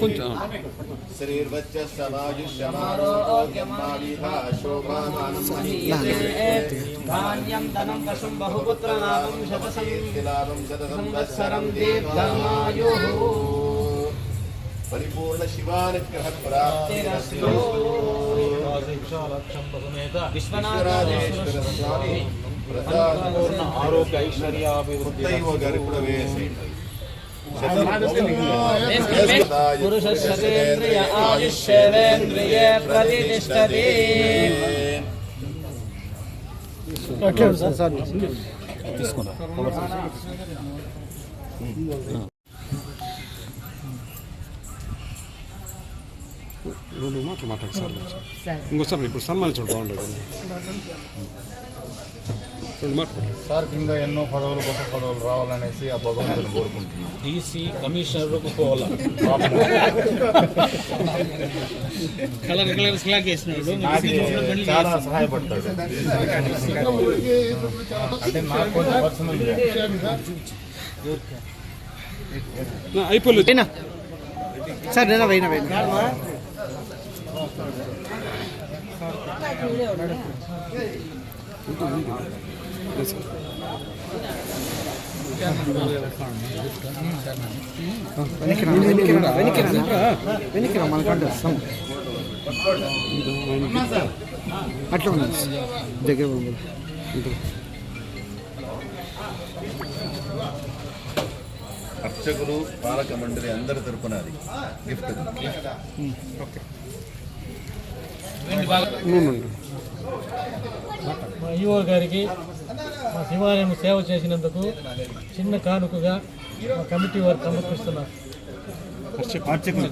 కొంచెం ధాన్యం ధనం పశుం బహుపుత్రలాభం శతసంవత్సరం దీర్ఘమాయుః పరిపూర్ణ శివానుగ్రహ ప్రాప్తిరస్తు. విశ్వనాథేశ్వర స్వామి పూర్ణ ఆరోగ్య ఐశ్వర్యాభివృద్ధి గారి కూడా వేసేయండి. పురుషేంద్రియ ఆయుష్యేంద్రియే ప్రతిష్టతి. తీసుకున్నా రెండు మాటలు మాట్లాడు సార్. ఇంకోసారి ఇప్పుడు సన్మానించడం బాగుండదు. రెండు మాటలు సార్ కింద ఎన్నో పదవులు గొప్ప పదవులు రావాలనేసి ఆ భగవంతుని కోరుకుంటున్నాను. డీసీ కమిషనర్ పోవాలా చాలా సహాయపడతాడు. అంటే నాకు కొంచెం పర్సనల్ అయిపోలేదు సార్ నేను పోయినా వెనక్కి మనకంటే వస్తాం అట్లా ఉన్నది దగ్గర అర్చకులు పాలక మండలి అందరి తరపున అది గిఫ్ట్. మా ఈఓ గారికి మా శివాలయం సేవ చేసినందుకు చిన్న కానుకగా మా కమిటీ వారు సమర్పిస్తున్నారు. అర్చకులు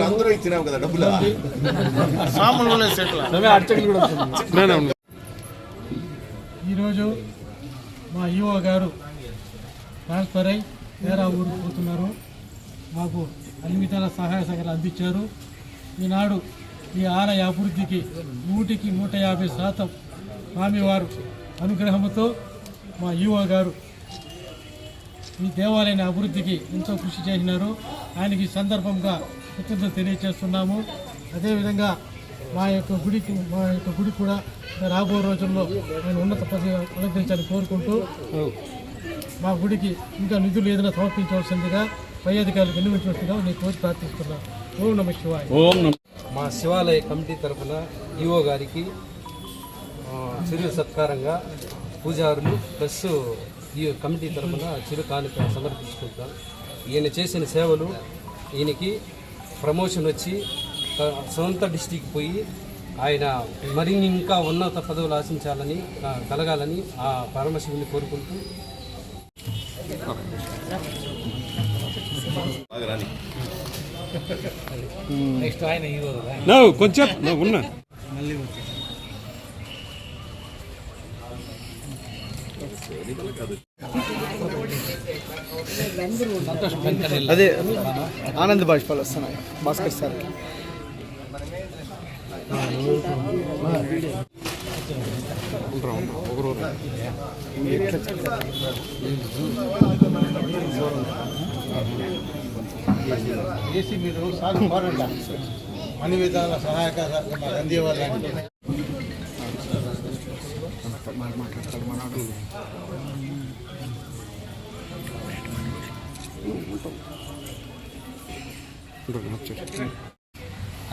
అందరూ ఇచ్చినాం కదా డబ్బులు. ఈరోజు మా ఈఓ గారు ట్రాన్స్ఫర్ అయి వేరే ఊరికి పోతున్నారు. మాకు అన్ని విధాల సహాయ సహకారాలు అందించారు. ఈనాడు ఈ ఆలయ అభివృద్ధికి 100% స్వామివారు అనుగ్రహంతో మా ఈఓ గారు ఈ దేవాలయ అభివృద్ధికి ఎంతో కృషి చేసినారు. ఆయనకి ఈ సందర్భంగా కృతజ్ఞతలు తెలియజేస్తున్నాము. అదేవిధంగా మా యొక్క గుడి కూడా రాబో రోజుల్లో ఆయన ఉన్నత పదవి అలంకరించాలని కోరుకుంటూ మా గుడికి ఇంకా నిధులు ఏదైనా సమర్పించవలసిందిగా పై అధికారులకు విన్నవించవలసిందిగా నేను కోరి ప్రార్థిస్తున్నాను. ఓం నమః శివాయ. మా శివాలయ కమిటీ తరఫున ఈఓ గారికి చిరు సత్కారంగా పూజారులు ప్లస్ ఈ కమిటీ తరఫున చిరు కానుక సమర్పించుకుంటాం. ఈయన చేసిన సేవలు ఈయనకి ప్రమోషన్ వచ్చి సొంత డిస్టిక్ పోయి ఆయన మరిన్ని ఇంకా ఉన్నత పదవులు ఆశించాలని కలగాలని ఆ పరమశివుని కోరుకుంటూ నెక్స్ట్ ఆయన ఈఓ కొంచెం ఉన్నా అదే ఆనంద్ బాష్పాలు వస్తున్నాయి భాస్కర్ సార్. చేసి మీరు సాగు అన్ని విధాల సహాయక అందేవాళ్ళని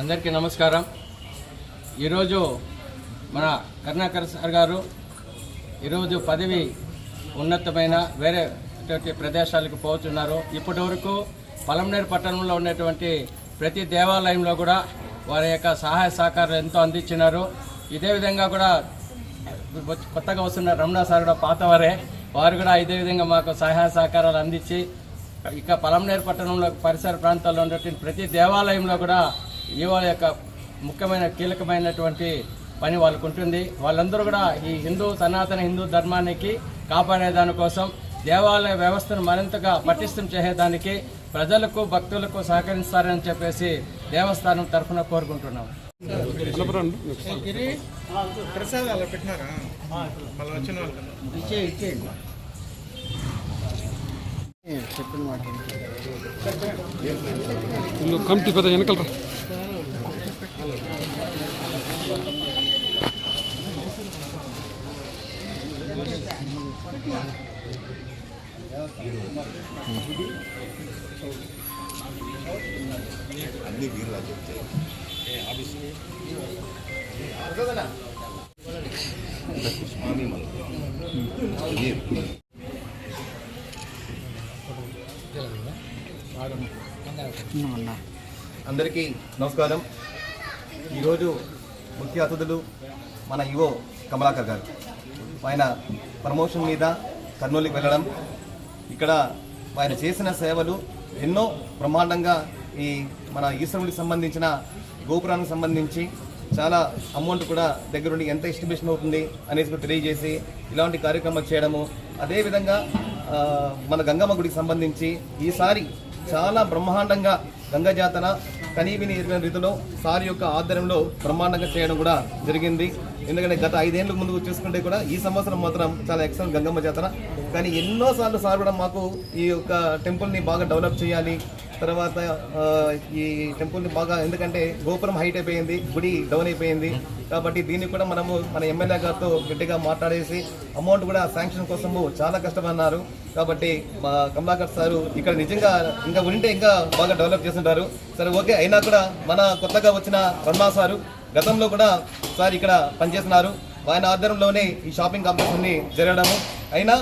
అందరికీ నమస్కారం. ఈరోజు మన కరుణాకర్ సార్ గారు ఈరోజు పదవి ఉన్నతమైన వేరే ప్రదేశాలకు పోతున్నారు. ఇప్పటి వరకు పలమనేరు పట్టణంలో ఉన్నటువంటి ప్రతి దేవాలయంలో కూడా వారి యొక్క సహాయ సహకారాలు ఎంతో అందించినారు. ఇదే విధంగా కూడా కొత్తగా వస్తున్న రమణ సార్ కూడా పాతవారే, వారు కూడా ఇదే విధంగా మాకు సహాయ సహకారాలు అందించి ఇక పలమనేరు పట్టణంలో పరిసర ప్రాంతాల్లో ఉన్నటువంటి ప్రతి దేవాలయంలో కూడా ఈవోల యొక్క ముఖ్యమైన కీలకమైనటువంటి పని వాళ్ళకు ఉంటుంది. వాళ్ళందరూ కూడా ఈ సనాతన హిందూ ధర్మానికి కాపాడే దానికోసం దేవాలయ వ్యవస్థను మరింతగా పటిష్టం చేసేదానికి ప్రజలకు భక్తులకు సహకరిస్తారని చెప్పేసి దేవస్థానం తరఫున కోరుకుంటున్నాం. ప్రసాదాలు పెట్టినారా మళ్ళీ వచ్చిన వాళ్ళు చెప్పిన మాట కమిటీ పెద్ద వెనకలరా. అన్ని వీరు రాజు స్వామి అందరికీ నమస్కారం. ఈరోజు ముఖ్య అతిథులు మన యువ కమలాకర్ గారు. ఆయన ప్రమోషన్ మీద కర్నూలుకి వెళ్ళడం, ఇక్కడ ఆయన చేసిన సేవలు ఎన్నో బ్రహ్మాండంగా ఈ మన ఈశ్వరుడికి సంబంధించిన గోపురానికి సంబంధించి చాలా అమౌంట్ కూడా దగ్గరుండి ఎంత ఎస్టిమేషన్ అవుతుంది అనేసి తెలియజేసి ఇలాంటి కార్యక్రమాలు చేయడము. అదేవిధంగా మన గంగమ్మ గుడికి సంబంధించి ఈసారి చాలా బ్రహ్మాండంగా గంగా జాతర కనీవిని ఎరిగిన రీతిలో సార్ యొక్క ఆధ్వర్యంలో బ్రహ్మాండంగా చేయడం కూడా జరిగింది. ఎందుకంటే గత 5 ఏళ్ళ ముందు చూసుకుంటే కూడా ఈ సంవత్సరం మాత్రం చాలా ఎక్సలెంట్ గంగమ్మ జాతర. కానీ ఎన్నోసార్లు సార్ కూడా మాకు ఈ యొక్క టెంపుల్ని బాగా డెవలప్ చేయాలి, తర్వాత ఈ టెంపుల్ని బాగా, ఎందుకంటే గోపురం హైట్ అయిపోయింది, గుడి డౌన్ అయిపోయింది, కాబట్టి దీన్ని కూడా మనము మన ఎమ్మెల్యే గారితో గట్టిగా మాట్లాడేసి అమౌంట్ కూడా శాంక్షన్ కోసము చాలా కష్టపడినారు. కాబట్టి మా కమలాకర్ సారు ఇక్కడ నిజంగా ఇంకా ఉంటే ఇంకా బాగా డెవలప్ చేస్తుంటారు. సరే ఓకే, అయినా కూడా మన కొత్తగా వచ్చిన రమణ సారు గతంలో కూడా సార్ ఇక్కడ పనిచేస్తున్నారు. ఆయన ఆధ్వర్యంలోనే ఈ షాపింగ్ కాంప్లెక్స్ అన్ని జరగడము, అయినా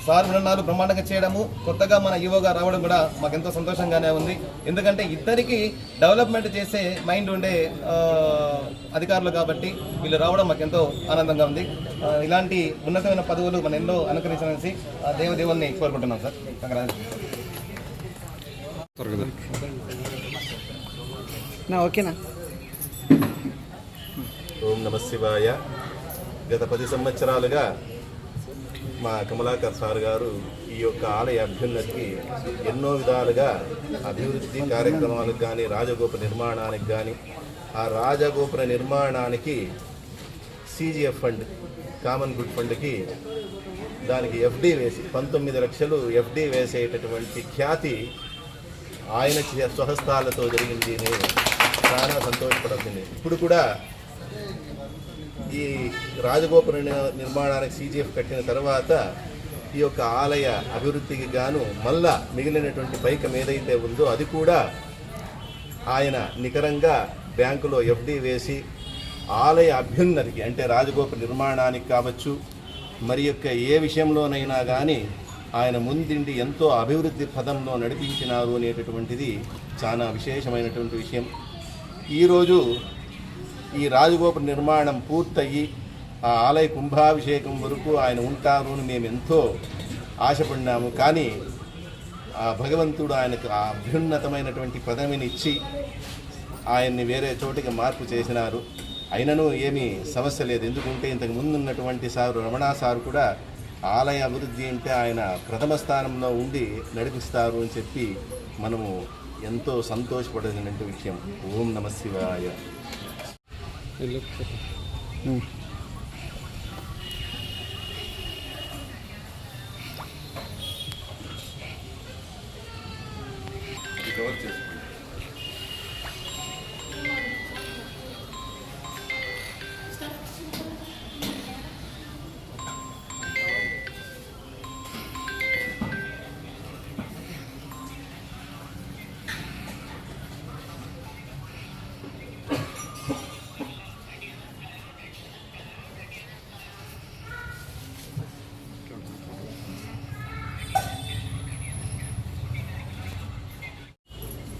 సార్ ఉన్ననాలు బ్రహ్మాండంగా చేయడము, కొత్తగా మన ఈవోగా రావడం కూడా మాకు ఎంతో సంతోషంగానే ఉంది. ఎందుకంటే ఇద్దరికి డెవలప్మెంట్ చేసే మైండ్ ఉండే అధికారులు కాబట్టి వీళ్ళు రావడం మాకు ఎంతో ఆనందంగా ఉంది. ఇలాంటి ఉన్నతమైన పదవులు మనం ఎన్నో అనుకరించాలని దేవదేవుల్ని కోరుకుంటున్నాం సార్. ఓకేనా? ఓం నమ శివాయ. గత 10 సంవత్సరాలుగా మా కమలాకర్ సార్ గారు ఈ యొక్క ఆలయ అభ్యున్నతికి ఎన్నో విధాలుగా అభివృద్ధి కార్యక్రమాలకు కానీ, రాజగోపుర నిర్మాణానికి కానీ, ఆ రాజగోపుర నిర్మాణానికి CGF ఫండ్, కామన్ గుడ్ ఫండ్కి దానికి FD వేసి 19 లక్షలు FD వేసేటటువంటి ఖ్యాతి ఆయన స్వహస్తాలతో జరిగింది. నేను చాలా సంతోషపడుతుంది. ఇప్పుడు కూడా ఈ రాజగోపుర నిర్మాణానికి CGF కట్టిన తర్వాత ఈ యొక్క ఆలయ అభివృద్ధికి గాను మళ్ళా మిగిలినటువంటి పైకం ఏదైతే ఉందో అది కూడా ఆయన నికరంగా బ్యాంకులో FD వేసి ఆలయ అభ్యున్నతికి, అంటే రాజగోపుర నిర్మాణానికి కావచ్చు, మరి యొక్క ఏ విషయంలోనైనా కానీ ఆయన ముందుండి ఎంతో అభివృద్ధి పదంలో నడిపించినారు అనేటటువంటిది చాలా విశేషమైనటువంటి విషయం. ఈరోజు ఈ రాజగోపుర నిర్మాణం పూర్తయ్యి ఆ ఆలయ కుంభాభిషేకం వరకు ఆయన ఉంటారు అని మేము ఎంతో ఆశపడినాము. కానీ ఆ భగవంతుడు ఆయనకు ఆ అభ్యున్నతమైనటువంటి పదవినిచ్చి ఆయన్ని వేరే చోటికి మార్పు చేసినారు. అయినను ఏమీ సమస్య లేదు. ఎందుకంటే ఇంతకు ముందు ఉన్నటువంటి సారు రమణ సారు కూడా ఆలయ అభివృద్ధి అంటే ఆయన ప్రథమ స్థానంలో ఉండి నడిపిస్తారు అని చెప్పి మనము ఎంతో సంతోషపడేటువంటి విషయం. ఓం నమ శివాయ.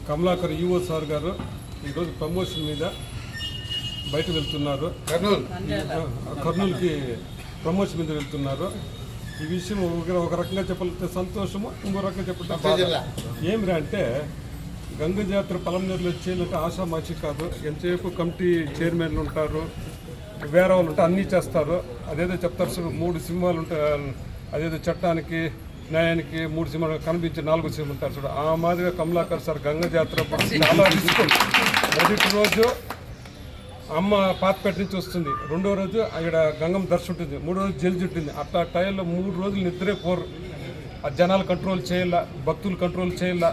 కమలాకర్ ఈవో సార్ గారు ఈరోజు ప్రమోషన్ మీద బయట వెళ్తున్నారు. కర్నూలుకి ప్రమోషన్ మీద వెళ్తున్నారు. ఈ విషయం ఒక రకంగా చెప్పాలంటే సంతోషము, ఇంకో రకంగా చెప్పాలంటే ఏమిరా అంటే గంగ జాతర పలంనేరులో చేయాలంటే ఆషామాషి కాదు. ఎంతసేపు కమిటీ చైర్మన్లు ఉంటారు, వేరే వాళ్ళు ఉంటారు, అన్నీ చేస్తారు. అదేదో చెప్తారు 3 సింహాలు ఉంటాయి, అదేదో చట్టానికి న్యాయానికి 3 సింహాలు కనిపించి 4 సింహాలు ఉంటారు చూడ. ఆ మాదిరిగా కమలాకర్ సార్ గంగ జాతర చాలా రిస్క్. మొదటి రోజు అమ్మ పాతపేట నుంచి వస్తుంది, 2వ రోజు అక్కడ గంగమ్మ దర్శనం ఉంటుంది, 3వ రోజు జల్జి ఉంటుంది. అట్లా టైంలో 3 రోజులు నిద్రే పోరు. ఆ జనాలు కంట్రోల్ చేయాల, భక్తులు కంట్రోల్ చేయాల.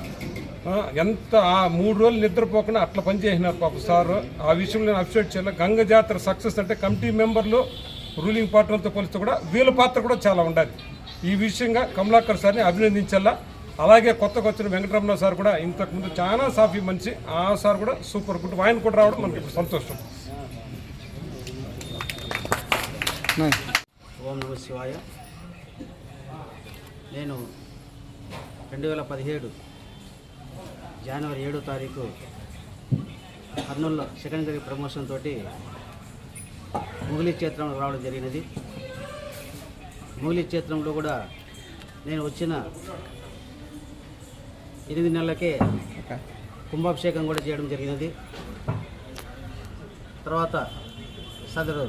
ఎంత ఆ 3 రోజులు నిద్రపోకుండా అట్లా పనిచేసినారు పాప సారు. ఆ విషయంలో నేను అప్సెట్ చేయాలి. గంగ జాతర సక్సెస్ అంటే కమిటీ మెంబర్లు రూలింగ్ పార్టీలతో పోలిస్తే కూడా వీళ్ళ పాత్ర కూడా చాలా ఉండాలి. ఈ విషయంగా కమలాకర్ సార్ని అభినందించాలా. అలాగే కొత్తగా వచ్చిన వెంకటరమణ సార్ కూడా ఇంతకుముందు చాలా సాఫీ మనిషి, ఆ సార్ కూడా సూపర్ గుడ్. ఆయన కూడా రావడం మనకి ఇప్పుడు సంతోషం. ఓం నమః శివాయ. నేను 2017 జనవరి 7వ తారీఖు కర్నూలులో సెకండ్ గ్రేడ్ ప్రమోషన్ తోటి మొగిలి క్షేత్రంలో రావడం జరిగినది. మొగిలి క్షేత్రంలో కూడా నేను వచ్చిన 8 నెలలకే కుంభాభిషేకం కూడా చేయడం జరిగినది. తర్వాత సదరు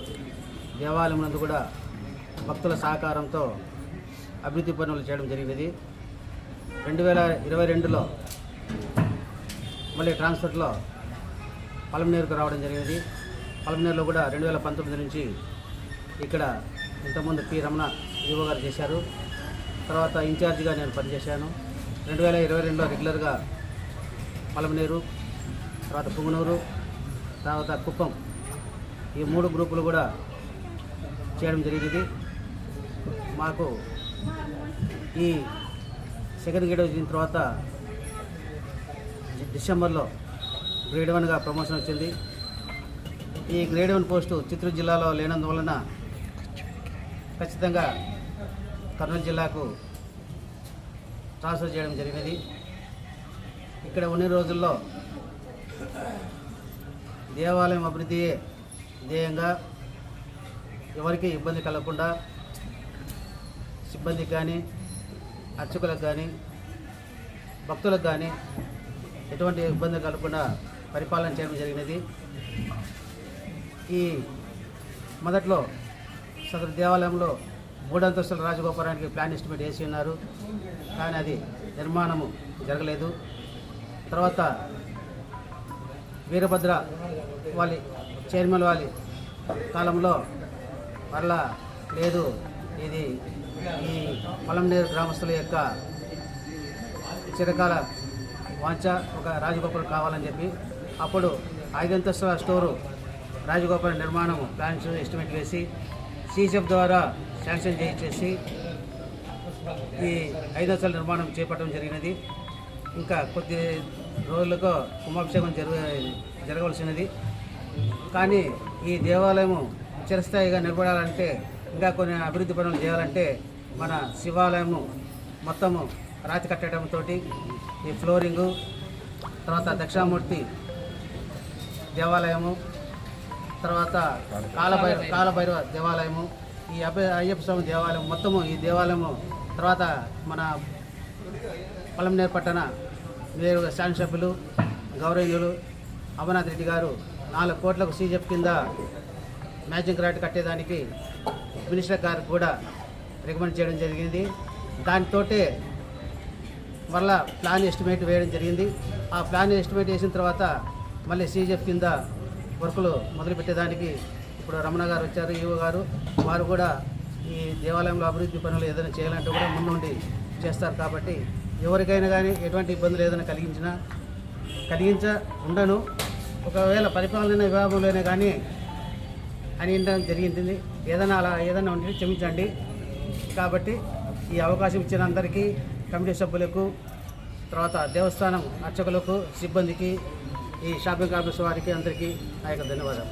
దేవాలయం నందు కూడా భక్తుల సహకారంతో అభివృద్ధి పనులు చేయడం జరిగినది. 2022లో మళ్ళీ ట్రాన్స్ఫర్లో పలమనేరుకు రావడం జరిగినది. పలమనేరులో కూడా 2019 నుంచి ఇక్కడ ఇంతకుముందు పి రమణ ఈవో గారు చేశారు. తర్వాత ఇన్ఛార్జిగా నేను పనిచేశాను. 2022లో రెగ్యులర్గా పలమనేరు, తర్వాత పుంగనూరు, తర్వాత కుప్పం ఈ 3 గ్రూపులు కూడా చేయడం జరిగింది. మాకు ఈ సెకండ్ గ్రేడ్ వచ్చిన తర్వాత డిసెంబర్లో గ్రేడ్ 1గా ప్రమోషన్ వచ్చింది. ఈ గ్రేడ్ 1 పోస్టు చిత్తూరు జిల్లాలో లేనందువలన ఖచ్చితంగా కర్నూలు జిల్లాకు ట్రాన్స్ఫర్ చేయడం జరిగినది. ఇక్కడ ఉన్న రోజుల్లో దేవాలయం అభివృద్ధియే ధ్యేయంగా ఎవరికి ఇబ్బంది కలగకుండా సిబ్బందికి కానీ, అర్చకులకు కానీ, భక్తులకు కానీ ఎటువంటి ఇబ్బంది కలగకుండా పరిపాలన చేయడం జరిగినది. ఈ మొదట్లో సదరు దేవాలయంలో 3 అంతస్తుల రాజగోపురానికి ప్లాన్ ఎస్టిమేట్ వేసి ఉన్నారు, కానీ అది నిర్మాణము జరగలేదు. తర్వాత వీరభద్ర వాళ్ళ చైర్మన్ వాళ్ళ కాలంలో మరలా లేదు, ఇది ఈ పలమనేరు గ్రామస్తుల యొక్క చిరకాల వాంఛ ఒక రాజగోపురం కావాలని చెప్పి అప్పుడు 5 అంతస్తుల స్టోరు రాజగోపురం నిర్మాణం ప్లాన్స్ ఎస్టిమేట్ వేసి సిసిఎఫ్ ద్వారా శాంక్షన్ చేయించేసి ఈ 5 అంతస్తుల నిర్మాణం చేపట్టడం జరిగినది. ఇంకా కొద్ది రోజులకు కుంభాభిషేకం జరగవలసినది. కానీ ఈ దేవాలయము చిరస్థాయిగా నిలబడాలంటే, ఇంకా కొన్ని అభివృద్ధి పనులు చేయాలంటే మన శివాలయము మొత్తము రాతి కట్టడంతో ఈ ఫ్లోరింగు, తర్వాత దక్షిణామూర్తి దేవాలయము, తర్వాత కాలభైరవ దేవాలయము, ఈ అయ్యప్ప స్వామి దేవాలయం మొత్తము ఈ దేవాలయము, తర్వాత మన పలమనేరు పట్టణ మేయర్ శాసనసభ్యులు గౌరవనీయులు అమర్నాథ్ రెడ్డి గారు 4 కోట్లకు సీజెఫ్ కింద మ్యాచింగ్ గ్రాంట్ కట్టేదానికి మినిస్టర్ గారికి కూడా రికమెండ్ చేయడం జరిగింది. దానితోటే మళ్ళా ప్లాన్ ఎస్టిమేట్ వేయడం జరిగింది. ఆ ప్లాన్ ఎస్టిమేట్ వేసిన తర్వాత మళ్ళీ సీజెఫ్ కింద వర్కులు మొదలుపెట్టేదానికి ఇప్పుడు రమణ గారు వచ్చారు, ఈవో గారు. వారు కూడా ఈ దేవాలయంలో అభివృద్ధి పనులు ఏదైనా చేయాలంటే కూడా ముందుండి చేస్తారు. కాబట్టి ఎవరికైనా కానీ ఎటువంటి ఇబ్బందులు ఏదైనా ఉండను. ఒకవేళ పరిపాలన విభాగంలోనే కానీ అని జరిగింది, ఏదైనా ఉంటే క్షమించండి. కాబట్టి ఈ అవకాశం ఇచ్చిన అందరికీ, కమిటీ సభ్యులకు, తర్వాత దేవస్థానం అర్చకులకు, సిబ్బందికి, ఈ షాపింగ్ కాంప్లెక్స్ వారికి అందరికీ నా యొక్క ధన్యవాదాలు.